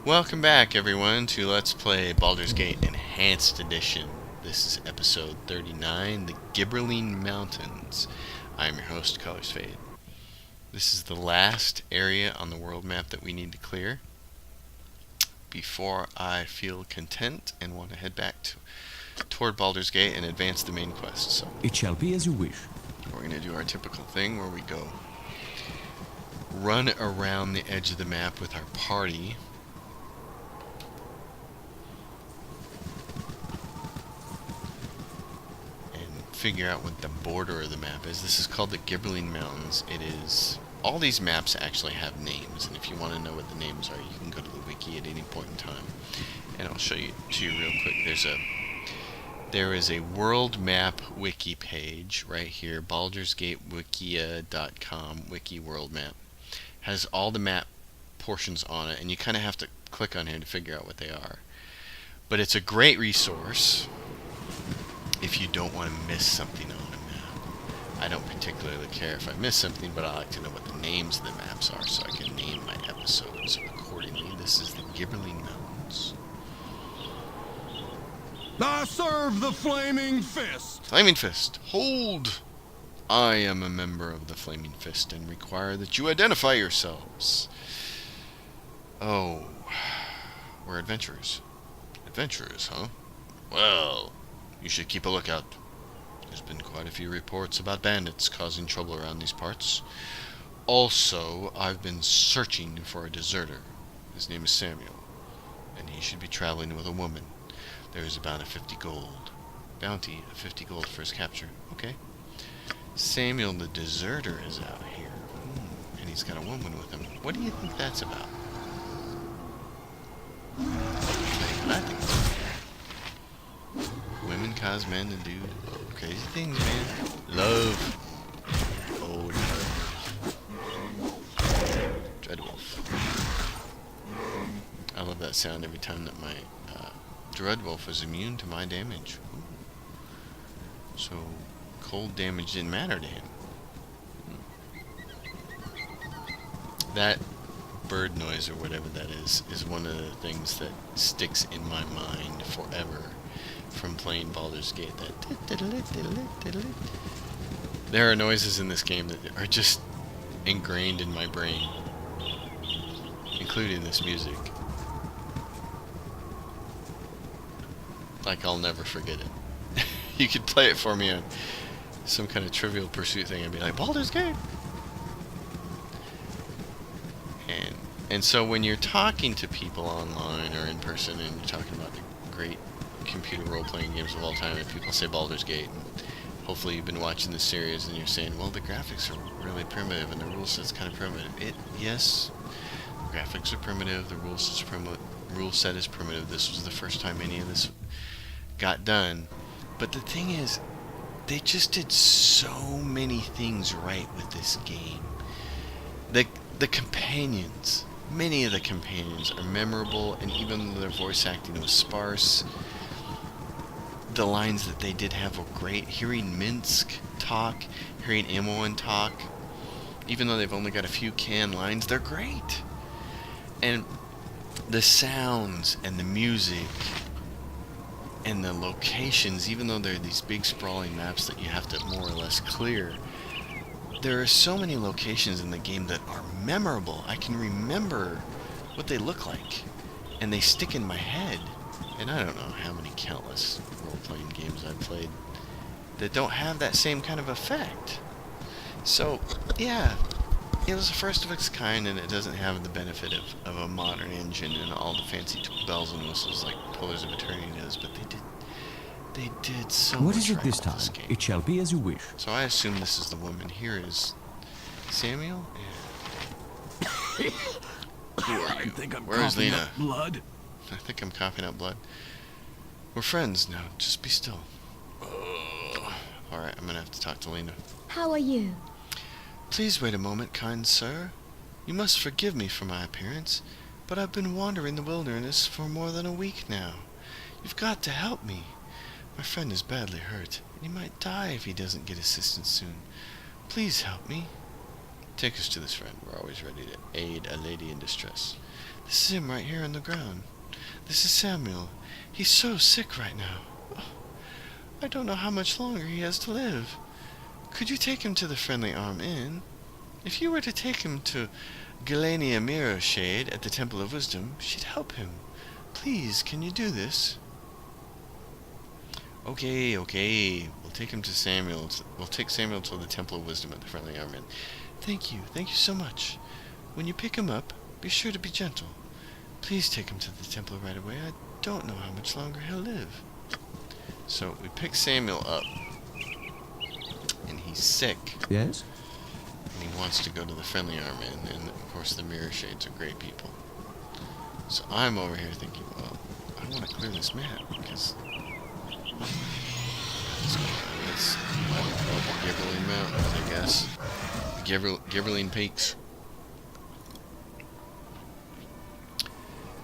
Welcome back, everyone, to Let's Play Baldur's Gate Enhanced Edition. This is episode 39, the Gibberling Mountains. I'm your host, Colors Fade. This is the last area on the world map that we need to clear before I feel content and want to head back toward Baldur's Gate and advance the main quest. So it shall be as you wish. We're going to do our typical thing where we go run around the edge of the map with our party. Figure out what the border of the map is. This is called the Gibberling Mountains. It is... all these maps actually have names, and if you want to know what the names are, you can go to the wiki at any point in time. And I'll show you to you real quick. There is a world map wiki page right here, baldursgatewikia.com, wiki world map. Has all the map portions on it, and you kind of have to click on here to figure out what they are. But it's a great resource if you don't want to miss something on a map. I don't particularly care if I miss something, but I like to know what the names of the maps are so I can name my episodes accordingly. This is the Gibberling Mountains. I serve the Flaming Fist! Flaming Fist, hold! I am a member of the Flaming Fist and require that you identify yourselves. Oh, we're adventurers. Adventurers, huh? Well, you should keep a lookout. There's been quite a few reports about bandits causing trouble around these parts. Also, I've been searching for a deserter. His name is Samuel, and he should be traveling with a woman. There is about a 50 gold. Bounty of 50 gold for his capture. Okay. Samuel the deserter is out here. And he's got a woman with him. What do you think that's about? I think it's about. Women cause men to do crazy things, man. Love. Oh, love. Dreadwolf. I love that sound every time that my Dreadwolf is immune to my damage. Ooh. So, cold damage didn't matter to him. That bird noise, or whatever that is one of the things that sticks in my mind forever from playing Baldur's Gate. There are noises in this game that are just ingrained in my brain, including this music. Like, I'll never forget it. You could play it for me on some kind of Trivial Pursuit thing and be like, Baldur's Gate! And so when you're talking to people online or in person and you're talking about the great computer role-playing games of all time, and people say Baldur's Gate, and hopefully you've been watching the series and you're saying, well, the graphics are really primitive and the rule set's kind of primitive. Yes, the graphics are primitive, the rule set is primitive. This was the first time any of this got done. But the thing is, they just did so many things right with this game. The companions, many of the companions are memorable, and even though their voice acting was sparse, the lines that they did have were great. Hearing Minsk talk, hearing Imoen talk, even though they've only got a few canned lines, they're great. And the sounds and the music and the locations, even though they're these big sprawling maps that you have to more or less clear, there are so many locations in the game that are memorable. I can remember what they look like, and they stick in my head. And I don't know how many countless role-playing games I've played that don't have that same kind of effect. So, yeah, it was the first of its kind, and it doesn't have the benefit of a modern engine and all the fancy bells and whistles like Pillars of Eternity does, but they did so much. What is it right this with time? this game. It shall be as you wish. So I assume this is the woman. Here is Samuel. Yeah. Who are you? I think I'm Where is coughing Lena? up blood. I think I'm coughing up blood. We're friends now. Just be still. Alright, I'm gonna have to talk to Lena. How are you? Please wait a moment, kind sir. You must forgive me for my appearance, but I've been wandering the wilderness for more than a week now. You've got to help me. My friend is badly hurt, and he might die if he doesn't get assistance soon. Please help me. Take us to this friend. We're always ready to aid a lady in distress. This is him right here on the ground. This is Samuel. He's so sick right now. Oh, I don't know how much longer he has to live. Could you take him to the Friendly Arm Inn? If you were to take him to Galania Mirror Shade at the Temple of Wisdom, she'd help him. Please, can you do this? Okay. We'll take him to Samuel. We'll take Samuel to the Temple of Wisdom at the Friendly Arm Inn. Thank you so much. When you pick him up, be sure to be gentle. Please take him to the temple right away. I don't know how much longer he'll live. So we pick Samuel up, and he's sick. Yes? And he wants to go to the Friendly Arm Inn, and of course the Mirror Shades are great people. So I'm over here thinking, well, I want to clear this map, because it's the Gibberling Mountains, I guess. Gibberling Peaks.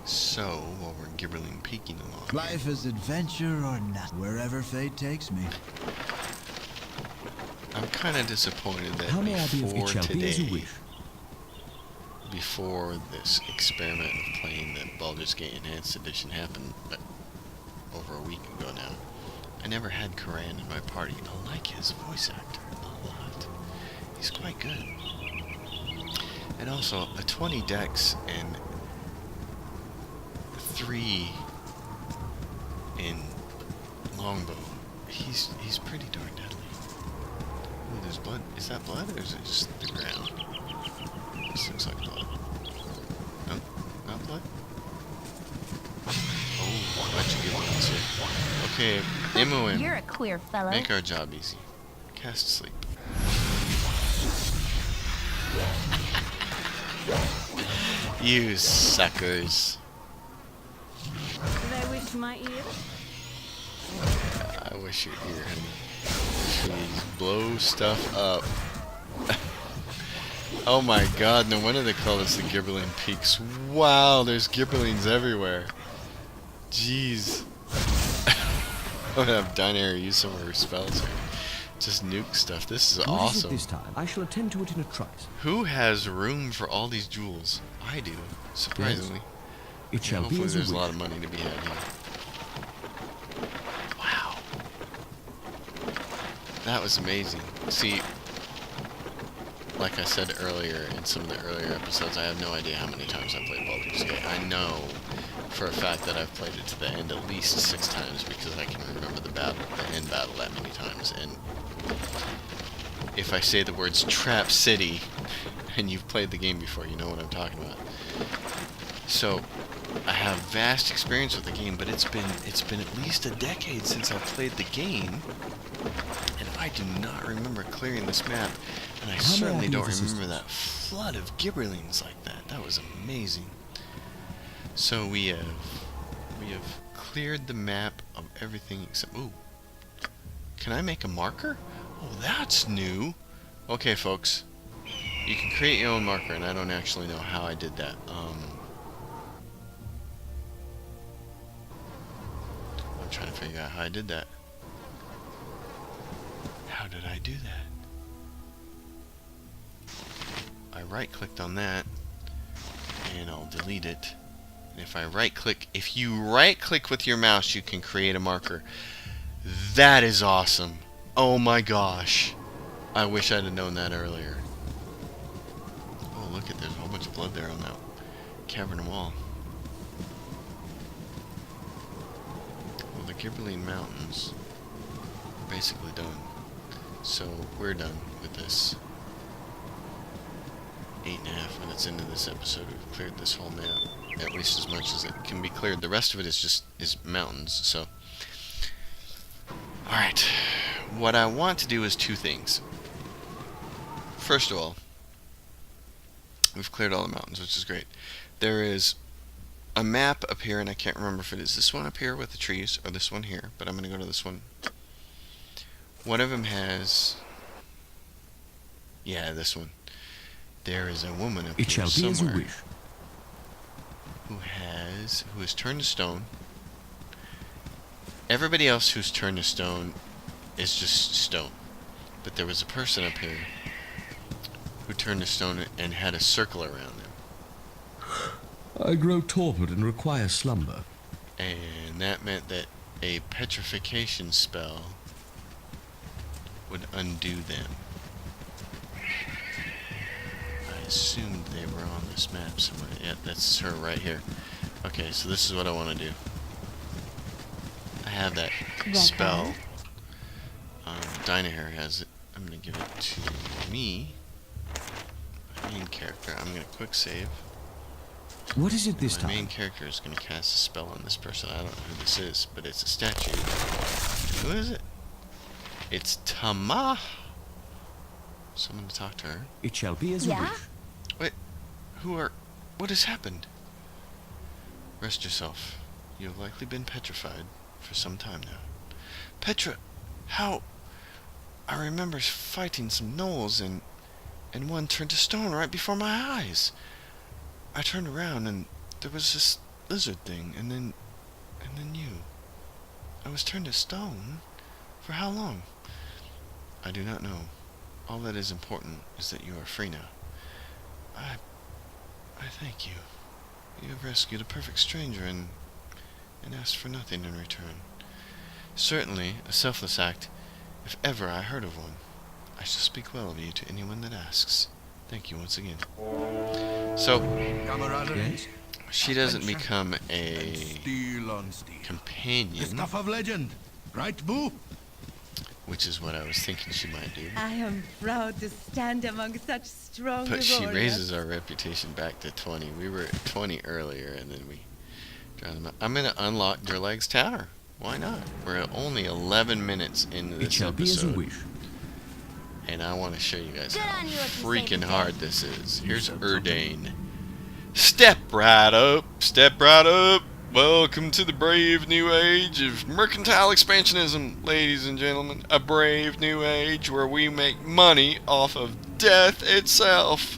So, while we're Gibberling peeking along Life is adventure or not, wherever fate takes me. I'm kind of disappointed that How may I be of before it shall be as you today, wish? before this experiment of playing the Baldur's Gate Enhanced Edition happened over a week ago now, I never had Karan in my party. I like his voice actor a lot. He's quite good. And also, a 20 dex and 3 in longbow. He's pretty darn deadly. Ooh, there's blood. Is that blood or is it just the ground? This looks like blood. No, not blood. Oh, a bunch of good ones here. Okay, MOM. You're a queer fellow. Make our job easy. Cast sleep. You suckers. Did I wish my ear? I wish your ear, honey. Please blow stuff up. Oh my god, no wonder they call this the Gibberling Peaks. Wow, there's Gibberlings everywhere. Jeez. I'm gonna have Dynary use some of her spells here. Just nuke stuff. This is What is it awesome. this time? I shall attend to it in a trice. Who has room for all these jewels? I do, surprisingly. It shall be Hopefully as you there's a wish. lot of money to be had here. Wow. That was amazing. See, like I said earlier in some of the earlier episodes, I have no idea how many times I've played Baldur's Gate. I know for a fact that I've played it to the end at least 6 times because I can remember the end battle that many times. And if I say the words Trap City, and you've played the game before, you know what I'm talking about. So, I have vast experience with the game, but it's been at least a decade since I've played the game, and I do not remember clearing this map, and I How may I certainly be don't of remember assistance? that flood of Gibberlings like that. That was amazing. So we have cleared the map of everything except. Ooh, can I make a marker? Oh, that's new. Okay, folks, you can create your own marker, and I don't actually know how I did that. I'm trying to figure out how I did that. How did I do that? I right-clicked on that, and I'll delete it. And if you right-click with your mouse, you can create a marker. That is awesome. Oh my gosh. I wish I'd have known that earlier. Oh, look at, there's a whole bunch of blood there on that cavern wall. Well, the Gibberling Mountains are basically done. So, we're done with this. 8.5 minutes into this episode, we've cleared this whole map. At least as much as it can be cleared. The rest of it is mountains, so. Alright. What I want to do is 2 things. First of all, we've cleared all the mountains, which is great. There is a map up here, and I can't remember if it is this one up here with the trees, or this one here, but I'm going to go to this one. One of them has... Yeah, this one. There is a woman up It here shall be as you somewhere wish. who is turned to stone. Everybody else who's turned to stone is just stone. But there was a person up here who turned to stone and had a circle around them. I grow torpid and require slumber. And that meant that a petrification spell would undo them. I assumed they were on this map somewhere. Yeah, that's her right here. Okay, so this is what I want to do. I have that spell. Dynahair has it. I'm going to give it to me. My main character. I'm going to quick save. What is it this My time? main character is going to cast a spell on this person. I don't know who this is, but it's a statue. Who is it? It's Tama. Someone to talk to her. It shall be as you Yeah? wish. Wait, what has happened? Rest yourself. You have likely been petrified for some time now. How? I remember fighting some gnolls and one turned to stone right before my eyes. I turned around and there was this lizard thing, and then you. I was turned to stone? For how long? I do not know. All that is important is that you are free now. I thank you. You have rescued a perfect stranger and asked for nothing in return. Certainly a selfless act, if ever I heard of one. I shall speak well of you to anyone that asks. Thank you once again. So, Yes? she doesn't become a Steel on steel. The companion, stuff of legend. Right, Boo? which is what I was thinking she might do. I am proud to stand among such strong But she warriors. raises our reputation back to 20. We were at 20 earlier, and then we drowned them out. I'm going to unlock Gibberling's Tower. Why not? We're at only 11 minutes into It this shall be as you episode, wish. and I want to show you guys Good how on you if you freaking saved the day. hard this is. Here's Erdane. Step right up, step right up. Welcome to the brave new age of mercantile expansionism, ladies and gentlemen. A brave new age where we make money off of death itself.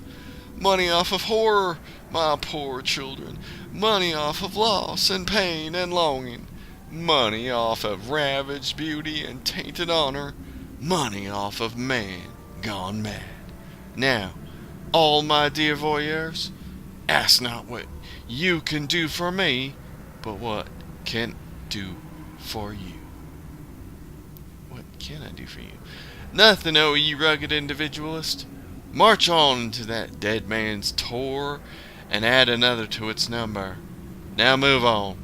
Money off of horror, my poor children. Money off of loss and pain and longing. Money off of ravaged beauty and tainted honor. Money off of man gone mad. Now, all my dear voyeurs, ask not what you can do for me, but what can do for you. What can I do for you? Nothing, oh ye rugged individualist. March on into that dead man's tor and add another to its number. Now move on.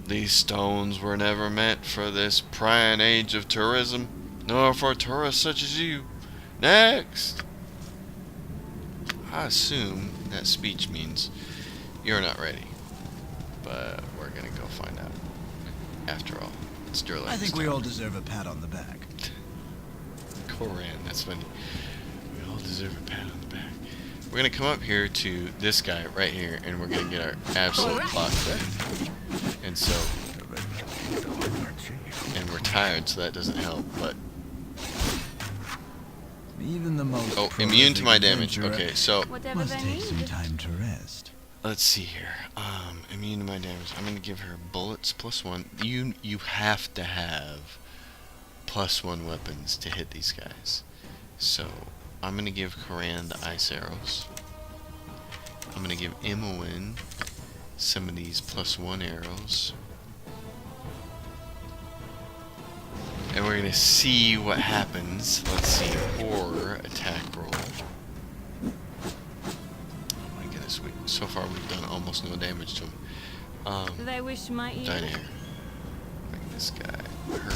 These stones were never meant for this prying age of tourism, nor for tourists such as you. Next! I assume that speech means you're not ready. But we're gonna go find out. After all, it's Gibberling. I think we all deserve a pat on the back. Koran, that's funny. We all deserve a pat on the back. We're gonna come up here to this guy right here, and we're gonna get our absolute clock ready. And so, and we're tired, so that doesn't help. But Even the most immune to my prolific damage. adventurer Okay, so Whatever must they take some need. time to rest. let's see here. Immune to my damage. I'm gonna give her bullets +1. You have to have +1 weapons to hit these guys. So I'm gonna give Koran the ice arrows. I'm gonna give Imoen some of these +1 arrows. And we're gonna see what happens. Let's see, horror attack roll. Oh my goodness, so far we've done almost no damage to him. Do they wish my ear? Dynahair. Make this guy hurt.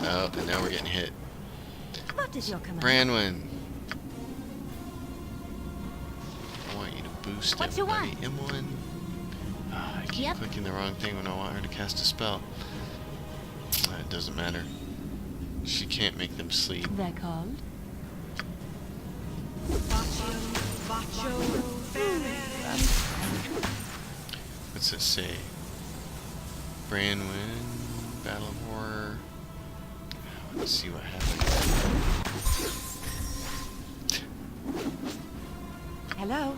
Oh, and now we're getting hit. What is your command? Branwyn. I want you to boost What you everybody. M1. I keep Yep. clicking the wrong thing when I want her to cast a spell. It doesn't matter. She can't make them sleep. They're called. What's it say? Branwyn, Battle of Horror. Let's see what happens. Hello?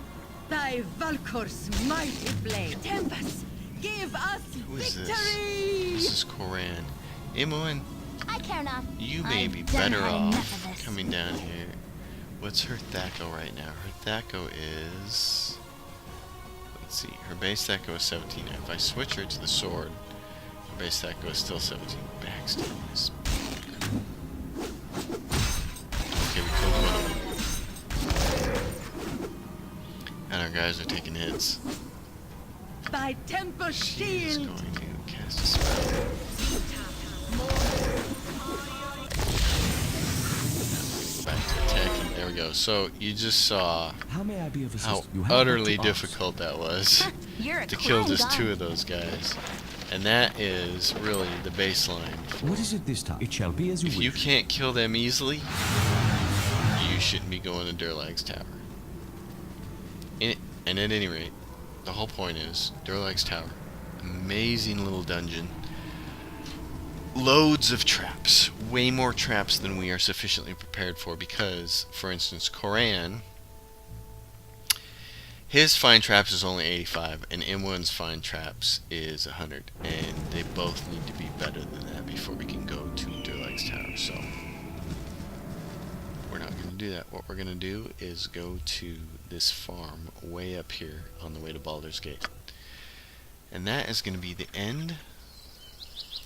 Thy Valkor's mighty blade. Tempest, give us Who is this? victory! This is Koran. Imoen, I care not. You may I've be done better enough off of this. coming down here. What's her Thaco right now? Her Thaco is... Let's see. Her base Thaco is 17. If I switch her to the sword, her base Thaco is still 17. Backstab is... Okay, we killed one of them. And our guys are taking hits. By Temple She's Shield! going to cast a spell. Back to attacking. There we go. So you just saw How may I be of how assistance? You have utterly but to ask. difficult that was You're a to kill crying just god. 2 of those guys. And that is really the baseline. What is it this time? It shall be as you If wish. you can't kill them easily, you shouldn't be going to Durlag's Tower. And at any rate, the whole point is Durlag's Tower. Amazing little dungeon. Loads of traps. Way more traps than we are sufficiently prepared for because, for instance, Koran, his fine traps is only 85 and M1's fine traps is 100. And they both need to be better than that before we can go to Durlag's Tower. So, we're not going to do that. What we're going to do is go to this farm way up here on the way to Baldur's Gate. And that is going to be the end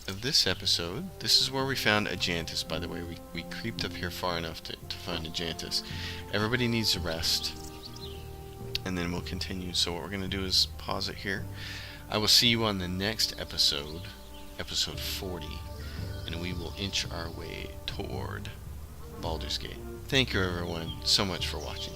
of this episode. This is where we found Ajantis, by the way. We creeped up here far enough to find Ajantis. Everybody needs a rest. And then we'll continue. So what we're going to do is pause it here. I will see you on the next episode, episode 40. And we will inch our way toward Baldur's Gate. Thank you everyone so much for watching.